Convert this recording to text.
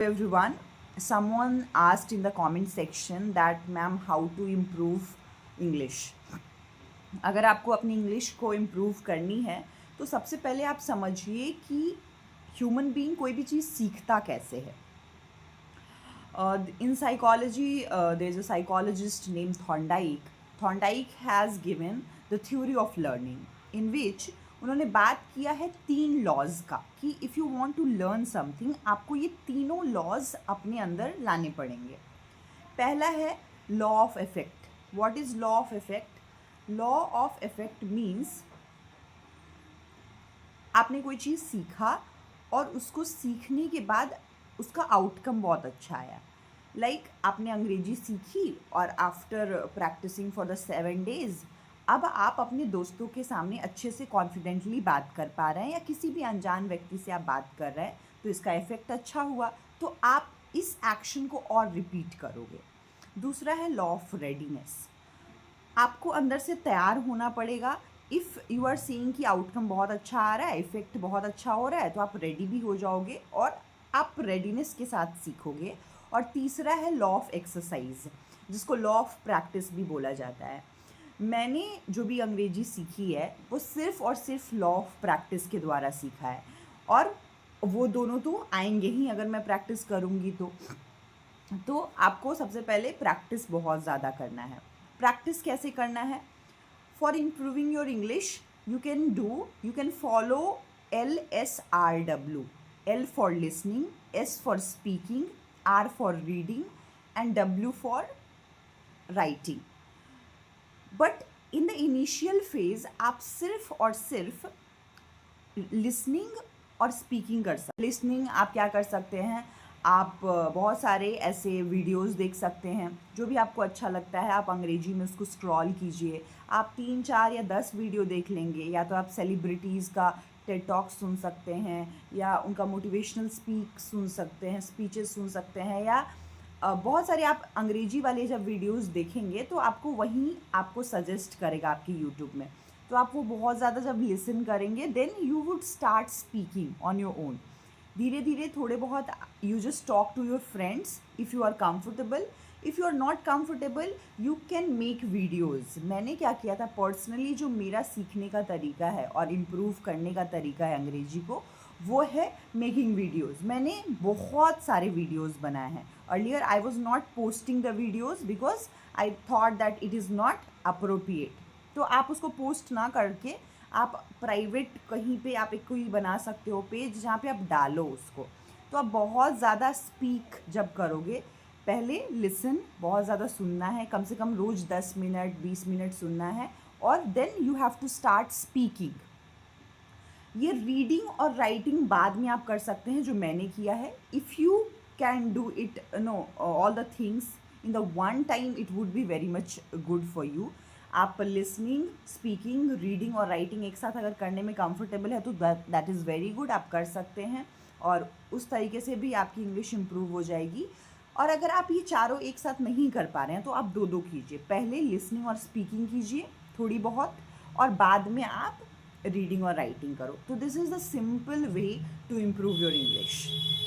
Everyone, someone asked in the comment section that ma'am how to improve English. अगर आपको अपनी English को improve करनी है तो सबसे पहले आप समझिए कि ह्यूमन बीइंग कोई भी चीज़ सीखता कैसे है. In psychology, there's a psychologist named Thorndike. Thorndike has given the theory of learning, in which उन्होंने बात किया है 3 लॉज का कि if you want to learn something आपको ये तीनों लॉज अपने अंदर लाने पड़ेंगे. पहला है law of effect. What is law of effect? Law of effect means आपने कोई चीज़ सीखा और उसको सीखने के बाद उसका आउटकम बहुत अच्छा आया. लाइक आपने अंग्रेजी सीखी और after practising for the 7 days अब आप अपने दोस्तों के सामने अच्छे से कॉन्फिडेंटली बात कर पा रहे हैं या किसी भी अनजान व्यक्ति से आप बात कर रहे हैं तो इसका इफ़ेक्ट अच्छा हुआ तो आप इस एक्शन को और रिपीट करोगे. दूसरा है लॉ ऑफ रेडीनेस. आपको अंदर से तैयार होना पड़ेगा. इफ़ यू आर सीइंग कि आउटकम बहुत अच्छा आ रहा है, इफ़ेक्ट बहुत अच्छा हो रहा है, तो आप रेडी भी हो जाओगे और आप रेडीनेस के साथ सीखोगे. और तीसरा है लॉ ऑफ एक्सरसाइज, जिसको लॉ ऑफ प्रैक्टिस भी बोला जाता है. मैंने जो भी अंग्रेजी सीखी है वो सिर्फ़ और सिर्फ लॉ ऑफ प्रैक्टिस के द्वारा सीखा है और वो दोनों तो आएंगे ही अगर मैं प्रैक्टिस करूँगी तो आपको सबसे पहले प्रैक्टिस बहुत ज़्यादा करना है. प्रैक्टिस कैसे करना है? For improving your English you can follow LSRW. L for listening, S for speaking, R for reading and W for writing. But in the initial phase आप सिर्फ और सिर्फ लिसनिंग और स्पीकिंग कर सकते. लिसनिंग आप क्या कर सकते हैं, आप बहुत सारे ऐसे वीडियोस देख सकते हैं जो भी आपको अच्छा लगता है. आप अंग्रेजी में उसको स्क्रॉल कीजिए. आप 3, 4 या 10 वीडियो देख लेंगे. या तो आप सेलिब्रिटीज़ का टेड टॉक सुन सकते हैं या उनका मोटिवेशनल स्पीचेस सुन सकते हैं या बहुत सारे आप अंग्रेजी वाले जब वीडियोस देखेंगे तो आपको वहीं आपको सजेस्ट करेगा आपकी यूट्यूब में. तो आप वो बहुत ज़्यादा जब लिसन करेंगे then you would start speaking on your own. धीरे धीरे थोड़े बहुत you just talk to your friends if you are comfortable. If you are not comfortable you can make videos. मैंने क्या किया था पर्सनली, जो मेरा सीखने का तरीका है और इम्प्रूव करने का तरीका है अंग्रेजी को, वो है मेकिंग वीडियोज़. मैंने बहुत सारे वीडियोज़ बनाए हैं. Earlier I was not posting the videos because I thought that it is not appropriate. तो आप उसको पोस्ट ना करके आप प्राइवेट कहीं पे आप एक कोई बना सकते हो पेज जहाँ पे आप डालो उसको. तो आप बहुत ज़्यादा स्पीक जब करोगे, पहले लिसन बहुत ज़्यादा सुनना है, कम से कम रोज़ 10 मिनट 20 मिनट सुनना है और then you have to start speaking. ये रीडिंग और राइटिंग बाद में आप कर सकते हैं जो मैंने किया है. If you can do it all the things in the one time it would be very much good for you. आप लिसनिंग, स्पीकिंग, रीडिंग और राइटिंग एक साथ अगर करने में कंफर्टेबल है तो दैट इज़ वेरी गुड. आप कर सकते हैं और उस तरीके से भी आपकी इंग्लिश इम्प्रूव हो जाएगी. और अगर आप ये चारों एक साथ नहीं कर पा रहे हैं तो आप 2-2 कीजिए. पहले लिसनिंग और स्पीकिंग कीजिए थोड़ी बहुत और बाद में आप रीडिंग और राइटिंग करो. तो this is the simple way to improve your English.